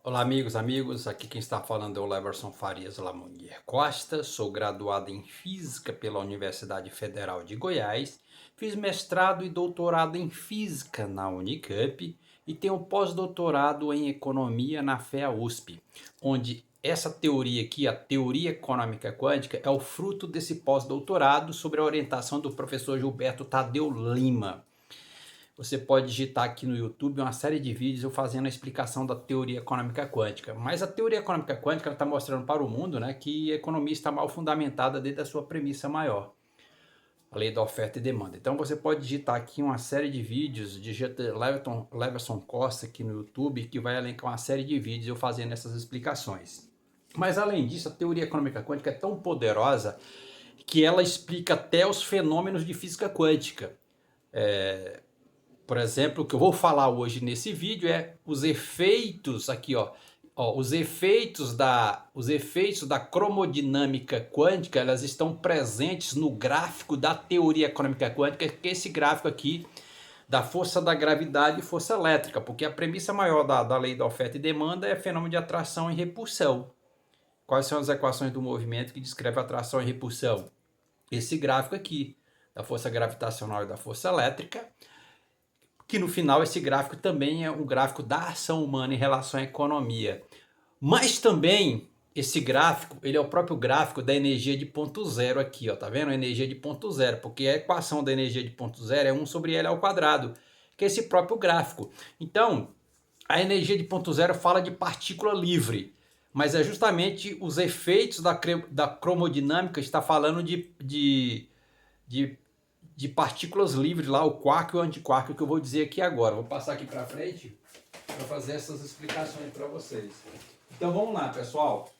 Olá, amigos. Aqui quem está falando é o Leverson Farias Lamonnier Costa. Sou graduado em Física pela Universidade Federal de Goiás. Fiz mestrado e doutorado em Física na Unicamp e tenho pós-doutorado em Economia na FEA USP, onde essa teoria aqui, a teoria econômica quântica, é o fruto desse pós-doutorado sobre a orientação do professor Gilberto Tadeu Lima. Você pode digitar aqui no YouTube uma série de vídeos eu fazendo a explicação da teoria econômica quântica. Mas a teoria econômica quântica está mostrando para o mundo, né, que a economia está mal fundamentada desde a sua premissa maior, a lei da oferta e demanda. Então você pode digitar aqui uma série de vídeos, digita Leverson Costa aqui no YouTube, que vai elencar uma série de vídeos eu fazendo essas explicações. Mas além disso, a teoria econômica quântica é tão poderosa que ela explica até os fenômenos de física quântica. Por exemplo, o que eu vou falar hoje nesse vídeo é os efeitos aqui, os efeitos da cromodinâmica quântica, elas estão presentes no gráfico da teoria econômica quântica, que é esse gráfico aqui da força da gravidade e força elétrica, porque a premissa maior da lei da oferta e demanda é fenômeno de atração e repulsão. Quais são as equações do movimento que descreve atração e repulsão? Esse gráfico aqui, da força gravitacional e da força elétrica, que no final esse gráfico também é um gráfico da ação humana em relação à economia. Mas também esse gráfico, ele é o próprio gráfico da energia de ponto zero aqui, ó, tá vendo? A energia de ponto zero, porque a equação da energia de ponto zero é 1 sobre L ao quadrado, que é esse próprio gráfico. Então, a energia de ponto zero fala de partícula livre, mas é justamente os efeitos da cromodinâmica, está falando de partículas livres lá, o quark e o antiquark, que eu vou dizer aqui agora. Vou passar aqui para frente para fazer essas explicações para vocês. Então vamos lá, pessoal.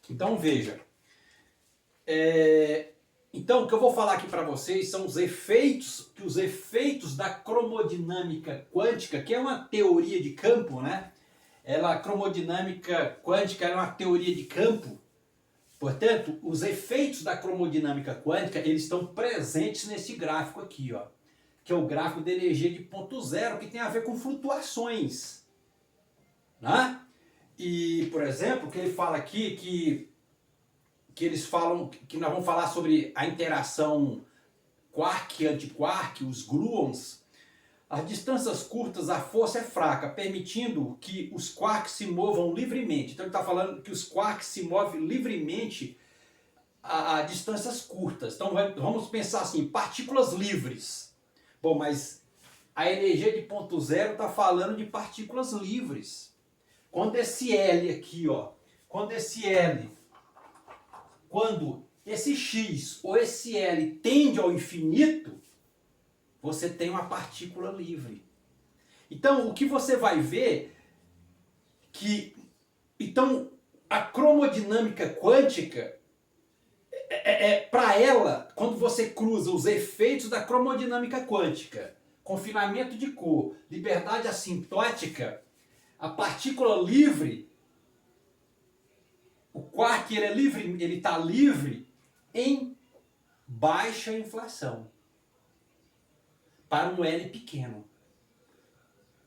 Então veja. Então o que eu vou falar aqui para vocês são os efeitos da cromodinâmica quântica, que é uma teoria de campo, né? A cromodinâmica quântica é uma teoria de campo. Portanto, os efeitos da cromodinâmica quântica, eles estão presentes nesse gráfico aqui, ó, que é o gráfico de energia de ponto zero, que tem a ver com flutuações, né? E, por exemplo, que ele fala aqui que eles falam que nós vamos falar sobre a interação quark-antiquark, os gluons. As distâncias curtas, a força é fraca, permitindo que os quarks se movam livremente. Então ele está falando que os quarks se movem livremente a distâncias curtas. Então vamos pensar assim, partículas livres. Bom, mas a energia de ponto zero está falando de partículas livres. Quando esse L aqui, ó, quando esse X ou esse L tende ao infinito, você tem uma partícula livre. Então, o que você vai ver então a cromodinâmica quântica para ela, quando você cruza os efeitos da cromodinâmica quântica, confinamento de cor, liberdade assintótica, a partícula livre, o quark ele é livre, ele está livre em baixa inflação, para um L pequeno.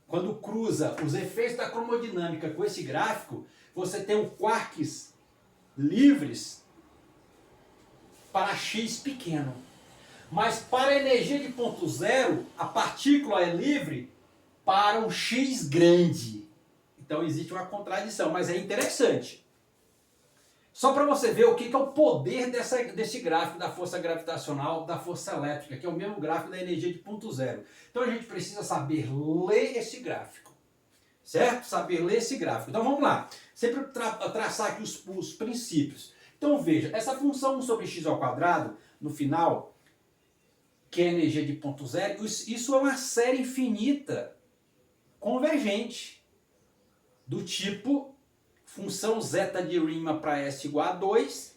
Quando cruza os efeitos da cromodinâmica com esse gráfico, você tem quarks livres para X pequeno. Mas para a energia de ponto zero, a partícula é livre para um X grande. Então existe uma contradição, mas é interessante. Só para você ver o que é o poder desse gráfico da força gravitacional, da força elétrica, que é o mesmo gráfico da energia de ponto zero. Então a gente precisa saber ler esse gráfico, certo? Saber ler esse gráfico. Então vamos lá, sempre traçar aqui os princípios. Então veja, essa função 1 sobre x ao quadrado, no final, que é a energia de ponto zero, isso é uma série infinita convergente, do tipo função zeta de Riemann para S igual a 2,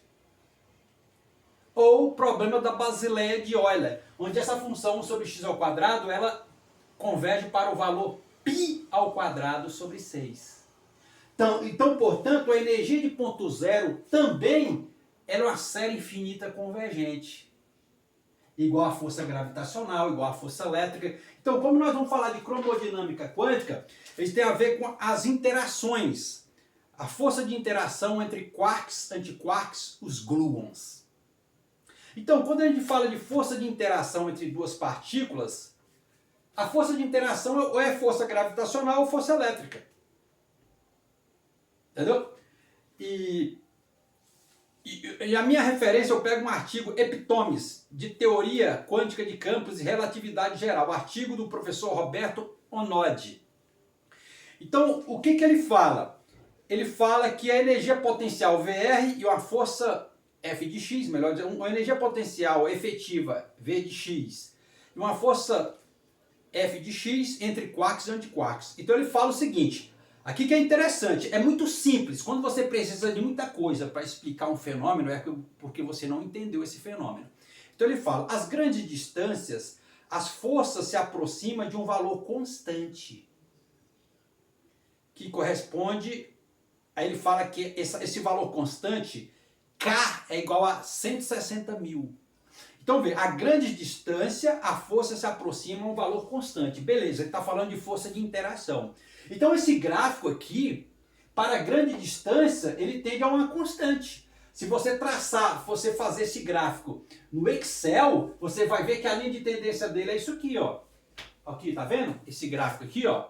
ou o problema da Basileia de Euler, onde essa função 1 sobre x ao quadrado, ela converge para o valor π ao quadrado sobre 6. Então, portanto, a energia de ponto zero também é uma série infinita convergente, igual à força gravitacional, igual à força elétrica. Então, como nós vamos falar de cromodinâmica quântica, eles têm a ver com as interações a força de interação entre quarks, antiquarks, os gluons. Então, quando a gente fala de força de interação entre duas partículas, a força de interação ou é força gravitacional ou força elétrica. Entendeu? E a minha referência, eu pego um artigo Epitomes, de Teoria Quântica de Campos e Relatividade Geral, artigo do professor Roberto Onodi. Então, o que ele fala? Ele fala que a energia potencial VR e uma força F de x, melhor dizendo, uma energia potencial efetiva V de x e uma força F de x entre quarks e antiquarks. Então ele fala o seguinte, aqui que é interessante, é muito simples, quando você precisa de muita coisa para explicar um fenômeno, é porque você não entendeu esse fenômeno. Então ele fala, às grandes distâncias, as forças se aproximam de um valor constante, que corresponde, aí ele fala que esse valor constante, K é igual a 160 mil. Então, vê, a grande distância, a força se aproxima a um valor constante. Beleza, ele está falando de força de interação. Então, esse gráfico aqui, para grande distância, ele tende a uma constante. Se você traçar, você fazer esse gráfico no Excel, você vai ver que a linha de tendência dele é isso aqui, ó. Aqui, tá vendo? Esse gráfico aqui, ó.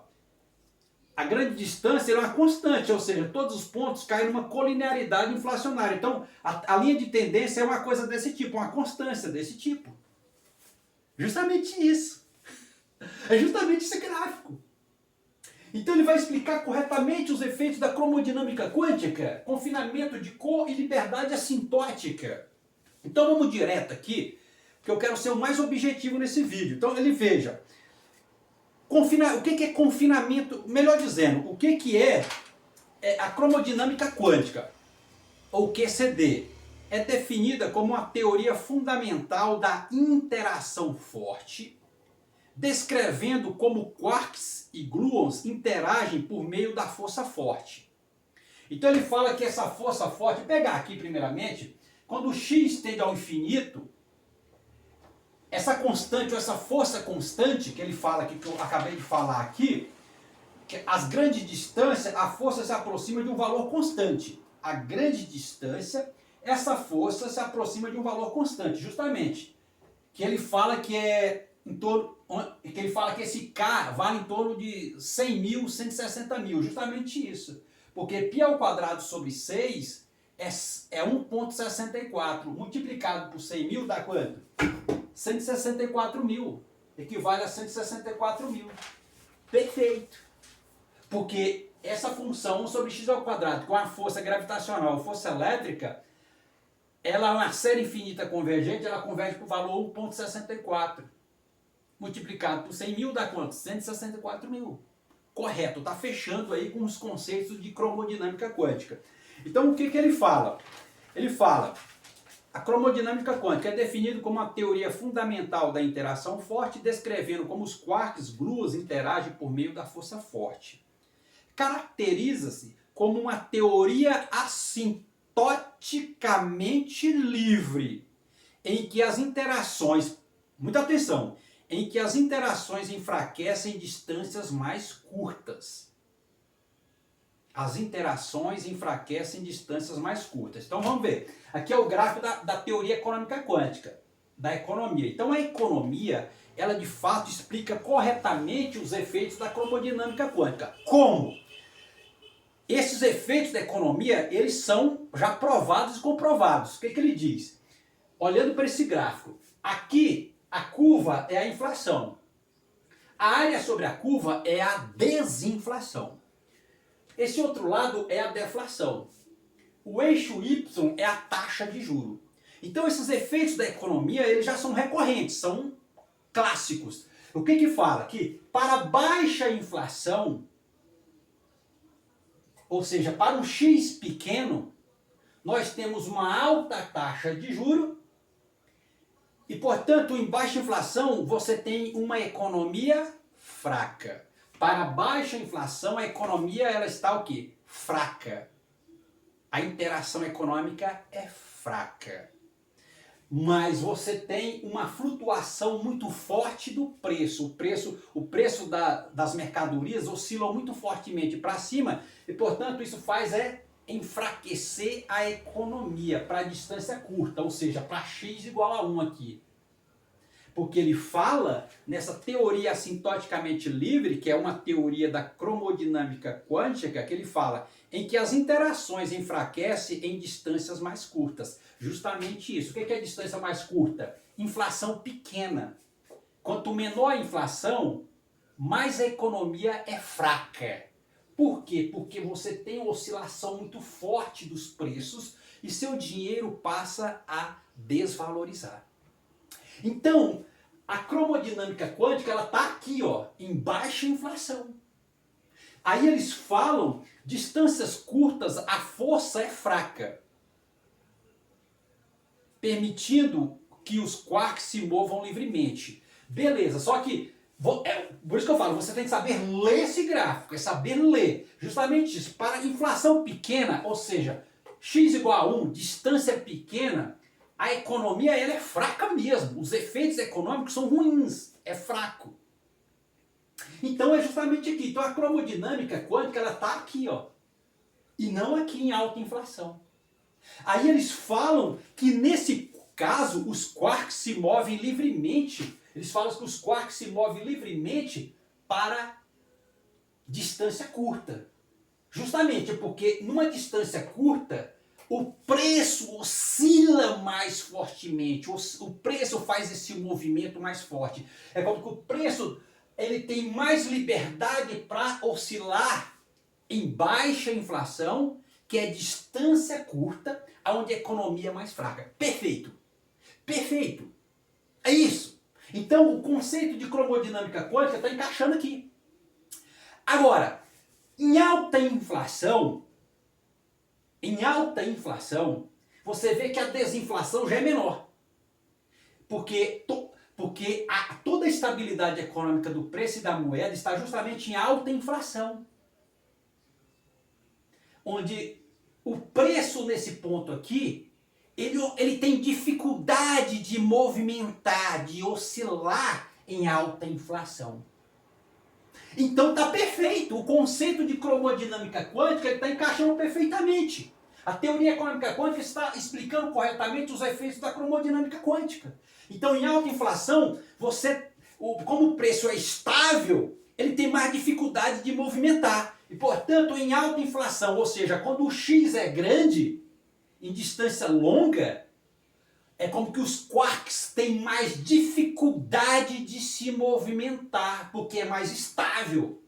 A grande distância é uma constante, ou seja, todos os pontos caem numa colinearidade inflacionária. Então, a linha de tendência é uma coisa desse tipo, uma constância desse tipo. Justamente isso. É justamente esse gráfico. Então ele vai explicar corretamente os efeitos da cromodinâmica quântica, confinamento de cor e liberdade assintótica. Então vamos direto aqui, porque eu quero ser o mais objetivo nesse vídeo. Então ele veja... O que é confinamento? Melhor dizendo, o que é a cromodinâmica quântica, ou QCD? É definida como uma teoria fundamental da interação forte, descrevendo como quarks e gluons interagem por meio da força forte. Então ele fala que essa força forte, pegar aqui primeiramente, quando o x tende ao infinito, essa constante, ou essa força constante que ele fala aqui, que eu acabei de falar aqui, que as grandes distâncias, a força se aproxima de um valor constante. A grande distância, essa força se aproxima de um valor constante, justamente. Que ele fala que é em torno, que ele fala que esse K vale em torno de 100 mil, 160 mil, justamente isso. Porque π ao quadrado sobre 6 é 1,64, multiplicado por 100 mil dá quanto? 164 mil, equivale a 164 mil. Perfeito. Porque essa função 1 sobre x ao quadrado com a força gravitacional ou força elétrica, ela é uma série infinita convergente, ela converge para o valor 1,64. Multiplicado por 100 mil dá quanto? 164 mil. Correto, está fechando aí com os conceitos de cromodinâmica quântica. Então o que ele fala? Ele fala... A cromodinâmica quântica é definida como uma teoria fundamental da interação forte, descrevendo como os quarks gluons interagem por meio da força forte. Caracteriza-se como uma teoria assintoticamente livre, em que as interações, muita atenção, em que as interações enfraquecem em distâncias mais curtas. As interações enfraquecem em distâncias mais curtas. Então vamos ver. Aqui é o gráfico da teoria econômica quântica, da economia. Então a economia, ela de fato explica corretamente os efeitos da cromodinâmica quântica. Como? Esses efeitos da economia, eles são já provados e comprovados. O que ele diz? Olhando para esse gráfico, aqui a curva é a inflação. A área sobre a curva é a desinflação. Esse outro lado é a deflação. O eixo Y é a taxa de juro. Então esses efeitos da economia, eles já são recorrentes, são clássicos. O que fala? Que para baixa inflação, ou seja, para um X pequeno, nós temos uma alta taxa de juro e, portanto, em baixa inflação você tem uma economia fraca. Para baixa inflação, a economia ela está o quê? Fraca. A interação econômica é fraca. mas você tem uma flutuação muito forte do preço. O preço das mercadorias oscila muito fortemente para cima e, portanto, isso faz enfraquecer a economia para a distância curta, ou seja, para x igual a 1 aqui. Porque ele fala nessa teoria assintoticamente livre, que é uma teoria da cromodinâmica quântica, que ele fala em que as interações enfraquecem em distâncias mais curtas. Justamente isso. O que é a distância mais curta? Inflação pequena. Quanto menor a inflação, mais a economia é fraca. Por quê? Porque você tem uma oscilação muito forte dos preços e seu dinheiro passa a desvalorizar. Então, a cromodinâmica quântica, ela está aqui, ó, em baixa inflação. Aí eles falam, distâncias curtas, a força é fraca, permitindo que os quarks se movam livremente. Beleza, só que, por isso que eu falo, você tem que saber ler esse gráfico, é saber ler. Justamente isso, para inflação pequena, ou seja, x igual a 1, distância pequena, a economia ela é fraca mesmo. Os efeitos econômicos são ruins, é fraco. Então é justamente aqui. Então a cromodinâmica quântica ela está aqui, ó, e não aqui em alta inflação. Aí eles falam que nesse caso os quarks se movem livremente. Eles falam que os quarks se movem livremente para distância curta. Justamente porque numa distância curta o preço oscila mais fortemente, o preço faz esse movimento mais forte. É como que o preço ele tem mais liberdade para oscilar em baixa inflação, que é distância curta, onde a economia é mais fraca. Perfeito. Perfeito. É isso. Então o conceito de cromodinâmica quântica está encaixando aqui. Agora, em alta inflação, você vê que a desinflação já é menor. Porque toda a estabilidade econômica do preço e da moeda está justamente em alta inflação. Onde o preço nesse ponto aqui, ele tem dificuldade de movimentar, de oscilar em alta inflação. Então está perfeito, o conceito de cromodinâmica quântica está encaixando perfeitamente. A teoria econômica quântica está explicando corretamente os efeitos da cromodinâmica quântica. Então em alta inflação, como o preço é estável, ele tem mais dificuldade de movimentar. E portanto em alta inflação, ou seja, quando o x é grande, em distância longa, é como que os quarks têm mais dificuldade de se movimentar, porque é mais estável.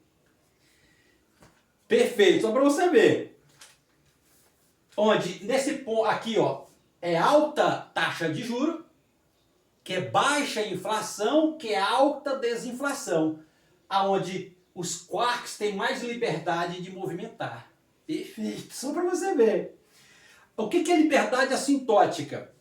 Perfeito, só para você ver. Onde, nesse ponto aqui, ó, é alta taxa de juros, que é baixa inflação, que é alta desinflação. Aonde os quarks têm mais liberdade de movimentar. Perfeito, só para você ver. O que é liberdade assintótica?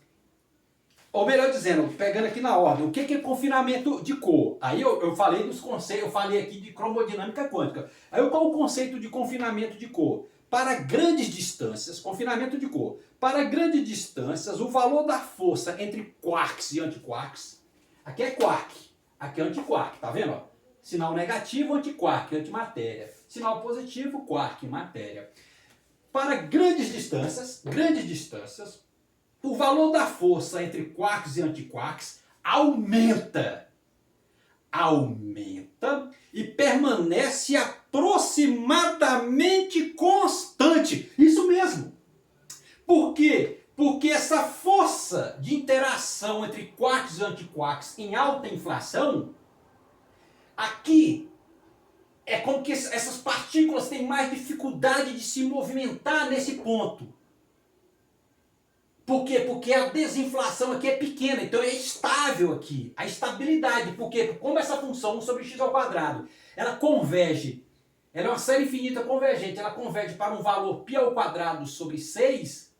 Ou melhor dizendo, pegando aqui na ordem, o que é confinamento de cor? Aí eu falei dos conceitos, eu falei aqui de cromodinâmica quântica. Aí qual é o conceito de confinamento de cor? Para grandes distâncias, confinamento de cor. Para grandes distâncias, o valor da força entre quarks e antiquarks, aqui é quark, aqui é antiquark, tá vendo? Sinal negativo, antiquark, antimatéria. Sinal positivo, quark, matéria. Para grandes distâncias, o valor da força entre quarks e antiquarks aumenta e permanece aproximadamente constante. Isso mesmo. Por quê? Porque essa força de interação entre quarks e antiquarks em alta inflação, aqui é como que essas partículas têm mais dificuldade de se movimentar nesse ponto. Por quê? Porque a desinflação aqui é pequena, então é estável aqui. A estabilidade, porque como essa função 1 sobre x ao quadrado, ela converge, ela é uma série infinita convergente, ela converge para um valor π ao quadrado sobre 6,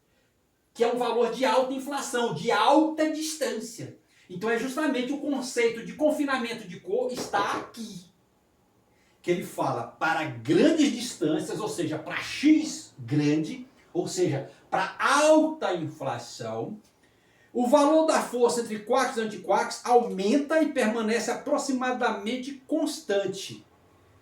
que é um valor de alta inflação, de alta distância. Então é justamente o conceito de confinamento de cor está aqui. Que ele fala para grandes distâncias, ou seja, para x grande, ou seja, para alta inflação, O valor da força entre quarks e antiquarks aumenta e permanece aproximadamente constante.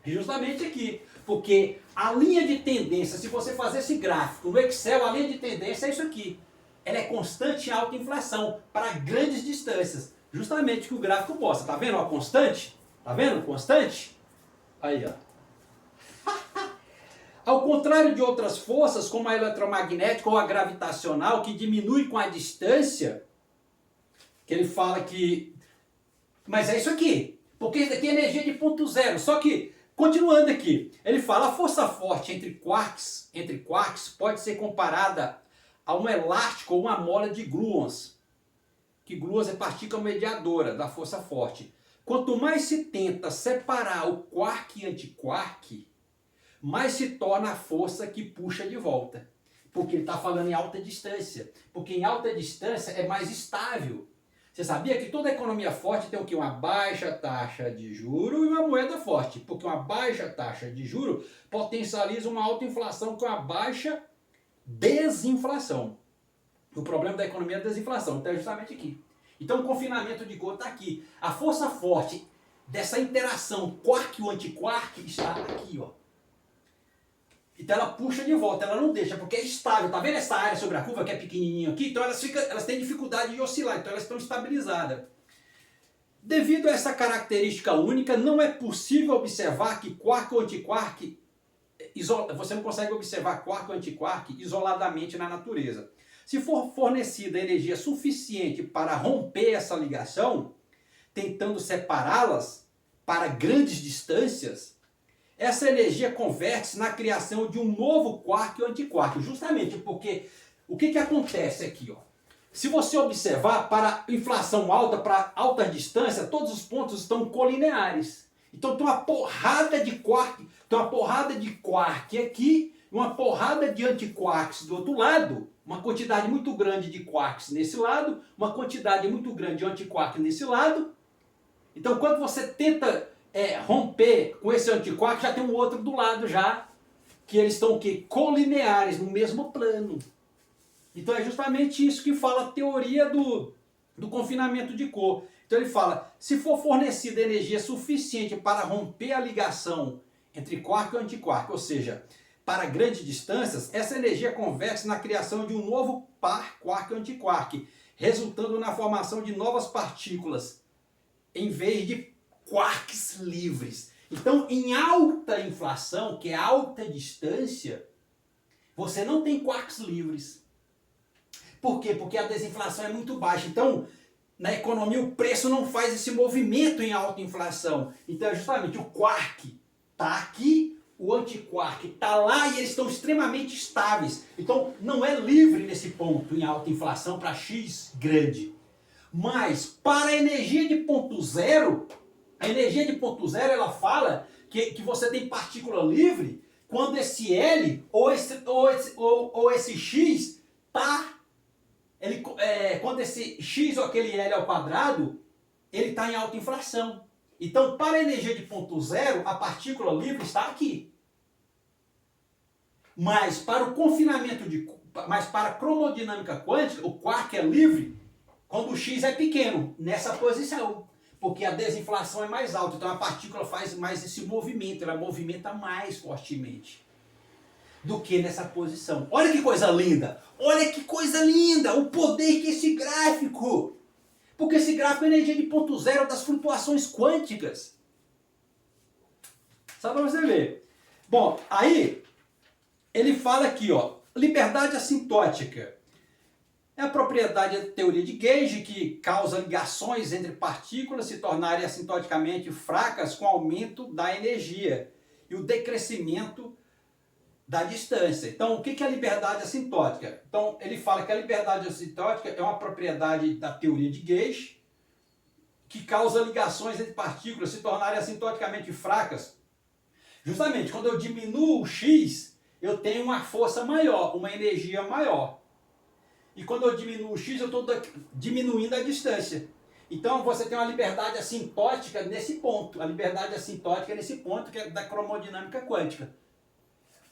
Justamente aqui, porque a linha de tendência, se você fazer esse gráfico no Excel, a linha de tendência é isso aqui. Ela é constante em alta inflação para grandes distâncias. Justamente o que o gráfico mostra. Tá vendo a constante? Tá vendo? Constante? Aí, ó. Ao contrário de outras forças, como a eletromagnética ou a gravitacional, que diminui com a distância, que ele fala que... Mas é isso aqui, porque isso aqui é energia de ponto zero. Só que, continuando aqui, ele fala a força forte entre quarks pode ser comparada a um elástico ou uma mola de gluons, que gluons é partícula mediadora da força forte. Quanto mais se tenta separar o quark e antiquark, mais se torna a força que puxa de volta. Porque ele está falando em alta distância. Porque em alta distância é mais estável. Você sabia que toda economia forte tem o quê? Uma baixa taxa de juro e uma moeda forte. Porque uma baixa taxa de juro potencializa uma alta inflação com uma baixa desinflação. O problema da economia é a desinflação. Então é justamente aqui. Então o confinamento de cor está aqui. A força forte dessa interação quark e antiquark está aqui, ó. Então ela puxa de volta, ela não deixa, porque é estável. Tá vendo essa área sobre a curva que é pequenininho aqui? Então elas têm dificuldade de oscilar, então elas estão estabilizadas. Devido a essa característica única, não é possível observar que quark ou antiquark, você não consegue observar quark ou antiquark isoladamente na natureza. Se for fornecida energia suficiente para romper essa ligação, tentando separá-las para grandes distâncias, essa energia converte-se na criação de um novo quark ou antiquark, justamente porque o que acontece aqui, ó? Se você observar, para inflação alta, para alta distância, todos os pontos estão colineares. Então tem uma porrada de quark, aqui, uma porrada de antiquarks do outro lado, uma quantidade muito grande de quarks nesse lado, uma quantidade muito grande de antiquark nesse lado. Então quando você tenta romper com esse antiquark, já tem um outro do lado já, que eles estão o quê? Colineares, no mesmo plano. Então é justamente isso que fala a teoria do confinamento de cor. Então ele fala, se for fornecida energia suficiente para romper a ligação entre quark e antiquark, ou seja, para grandes distâncias, essa energia converte-se na criação de um novo par quark e antiquark, resultando na formação de novas partículas, em vez de quarks livres. Então, em alta inflação, que é alta distância, você não tem quarks livres. Por quê? Porque a desinflação é muito baixa. Então, na economia, o preço não faz esse movimento em alta inflação. Então, é justamente o quark está aqui, o antiquark está lá e eles estão extremamente estáveis. Então, não é livre nesse ponto em alta inflação para X grande. Mas, para a energia de ponto zero, a energia de ponto zero, ela fala que você tem partícula livre quando esse L ou esse X está... quando esse X ou aquele L ao quadrado, ele está em alta inflação. Então, para a energia de ponto zero, a partícula livre está aqui. Mas para o confinamento mas para a cromodinâmica quântica, o quark é livre quando o X é pequeno, nessa posição. Porque a desinflação é mais alta, então a partícula faz mais esse movimento, ela movimenta mais fortemente do que nessa posição. Olha que coisa linda! Olha que coisa linda! O poder que esse gráfico! Porque esse gráfico é energia de ponto zero das flutuações quânticas. Só para você ver. Bom, aí ele fala aqui, ó, liberdade assintótica. É a propriedade da teoria de Gauge que causa ligações entre partículas se tornarem assintoticamente fracas com o aumento da energia e o decrescimento da distância. Então, o que é a liberdade assintótica? Então, ele fala que a liberdade assintótica é uma propriedade da teoria de Gauge que causa ligações entre partículas se tornarem assintoticamente fracas. Justamente, quando eu diminuo o X, eu tenho uma força maior, uma energia maior. E quando eu diminuo o X, eu estou diminuindo a distância. Então você tem uma liberdade assintótica nesse ponto. A liberdade assintótica é nesse ponto que é da cromodinâmica quântica.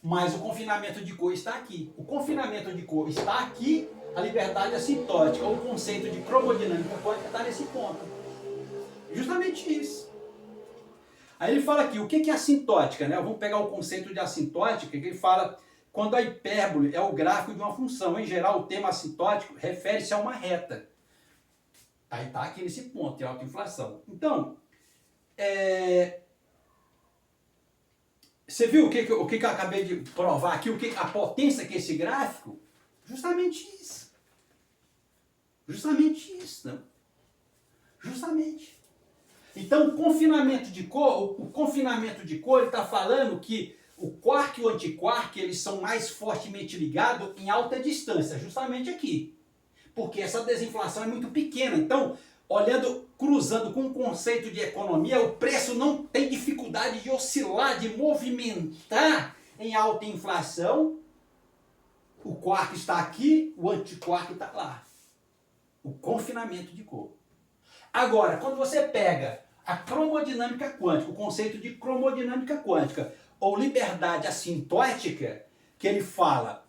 Mas o confinamento de cor está aqui. O confinamento de cor está aqui, a liberdade assintótica, ou o conceito de cromodinâmica quântica está nesse ponto. Justamente isso. Aí ele fala aqui, o que é assintótica, né? Vamos pegar o conceito de assintótica, que ele fala quando a hipérbole é o gráfico de uma função. Em geral, o termo assintótico refere-se a uma reta. Aí está aqui nesse ponto, é autoinflação. Então, você viu o que eu acabei de provar aqui? A potência que é esse gráfico? Justamente isso. Justamente isso, não? Justamente. Então, o confinamento de cor, ele está falando que o quark e o antiquark, eles são mais fortemente ligados em alta distância, justamente aqui. Porque essa desinflação é muito pequena. Então, cruzando com o conceito de economia, o preço não tem dificuldade de oscilar, de movimentar em alta inflação. O quark está aqui, o antiquark está lá. O confinamento de cor. Agora, quando você pega a cromodinâmica quântica, o conceito de cromodinâmica quântica, ou liberdade assintótica, que ele fala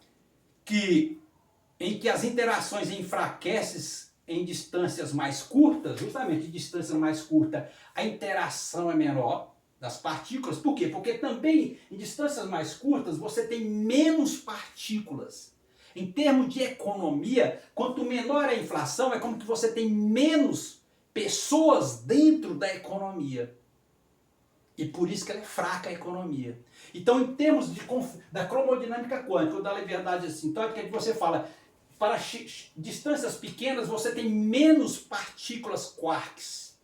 em que as interações enfraquecem em distâncias mais curtas, justamente em distância mais curta, a interação é menor das partículas. Por quê? Porque também em distâncias mais curtas você tem menos partículas. Em termos de economia, quanto menor a inflação, é como que você tem menos pessoas dentro da economia. E por isso que ela é fraca a economia. Então, em termos da cromodinâmica quântica ou da liberdade assintótica, que você fala, para distâncias pequenas você tem menos partículas quarks.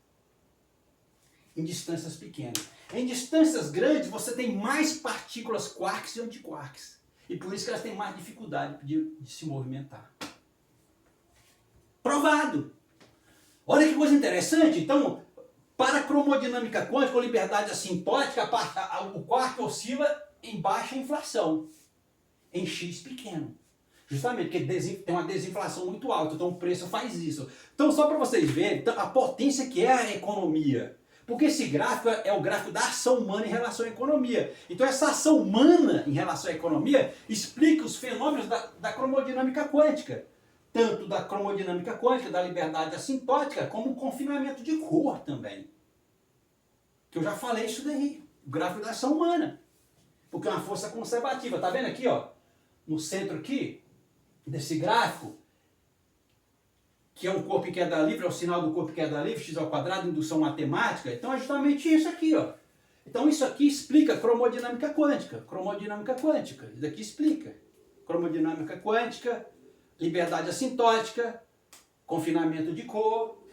Em distâncias pequenas. Em distâncias grandes você tem mais partículas quarks e antiquarks. E por isso que elas têm mais dificuldade de se movimentar. Provado! Olha que coisa interessante. Então, para a cromodinâmica quântica ou liberdade assintótica, o quark oscila em baixa inflação, em x pequeno. Justamente porque tem uma desinflação muito alta, então o preço faz isso. Então, só para vocês verem a potência que é a economia. Porque esse gráfico é o gráfico da ação humana em relação à economia. Então, essa ação humana em relação à economia explica os fenômenos da cromodinâmica quântica. Tanto da cromodinâmica quântica, da liberdade assintótica, como o confinamento de cor também. Que eu já falei isso daí, o gráfico da ação humana. Porque é uma força conservativa. Tá vendo aqui, ó, no centro aqui, desse gráfico, que é um corpo em queda livre, é o sinal do corpo em queda livre, x ao quadrado, indução matemática. Então é justamente isso aqui, ó. Então isso aqui explica cromodinâmica quântica. Cromodinâmica quântica, isso daqui explica. Cromodinâmica quântica, liberdade assintótica, confinamento de cor,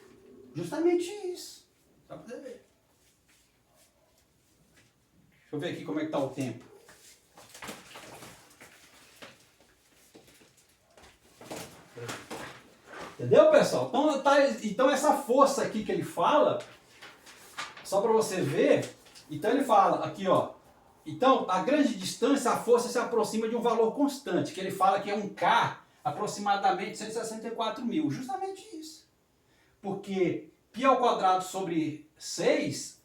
justamente isso. Só para você ver. Deixa eu ver aqui como é que está o tempo. Entendeu, pessoal? Então essa força aqui que ele fala, só para você ver, então ele fala aqui, ó. Então, a grande distância, a força se aproxima de um valor constante, que ele fala que é um K, aproximadamente 164 mil. Justamente isso. Porque π ao quadrado sobre 6,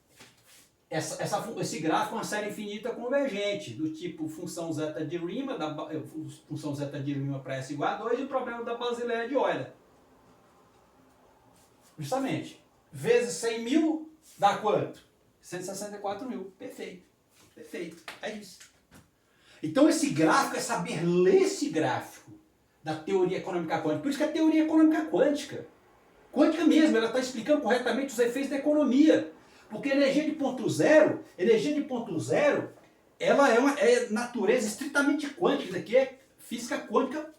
esse gráfico é uma série infinita convergente, do tipo função zeta de Riemann, função zeta de Riemann para S igual a 2, e o problema da Basileia de Euler. Justamente. Vezes 100 mil dá quanto? 164 mil. Perfeito. Perfeito. É isso. Então esse gráfico é saber ler esse gráfico da teoria econômica quântica. Por isso que a teoria econômica quântica mesmo, ela está explicando corretamente os efeitos da economia. Porque energia de ponto zero, ela é natureza estritamente quântica. Isso aqui é física quântica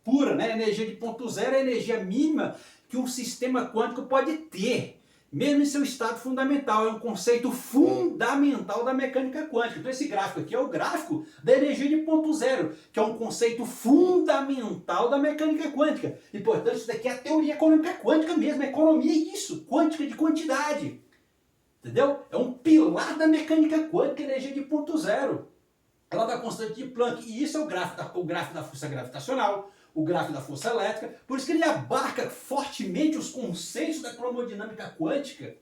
pura, né? Energia de ponto zero é a energia mínima que um sistema quântico pode ter, mesmo em seu estado fundamental. É um conceito fundamental da mecânica quântica. Então esse gráfico aqui é o gráfico da energia de ponto zero, que é um conceito fundamental da mecânica quântica. E, portanto, isso daqui é a teoria econômica quântica mesmo. A economia é isso, quântica de quantidade. Entendeu? É um pilar da mecânica quântica, energia de ponto zero. Ela dá constante de Planck. E isso é o gráfico da força gravitacional, o gráfico da força elétrica. Por isso que ele abarca fortemente os conceitos da cromodinâmica quântica.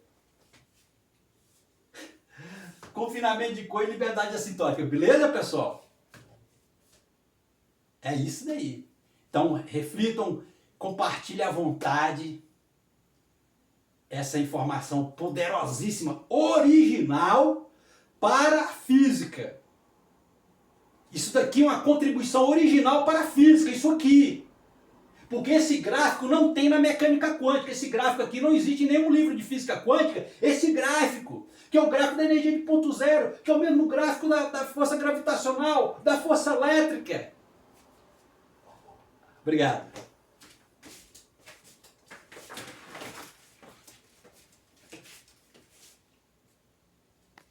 Confinamento de cor e liberdade assintótica. Beleza, pessoal? É isso daí. Então, reflitam, compartilhem à vontade essa informação poderosíssima, original para a física. Isso daqui é uma contribuição original para a física, isso aqui. Porque esse gráfico não tem na mecânica quântica. Esse gráfico aqui não existe em nenhum livro de física quântica. Esse gráfico, que é o gráfico da energia de ponto zero, que é o mesmo gráfico da força gravitacional, da força elétrica. Obrigado.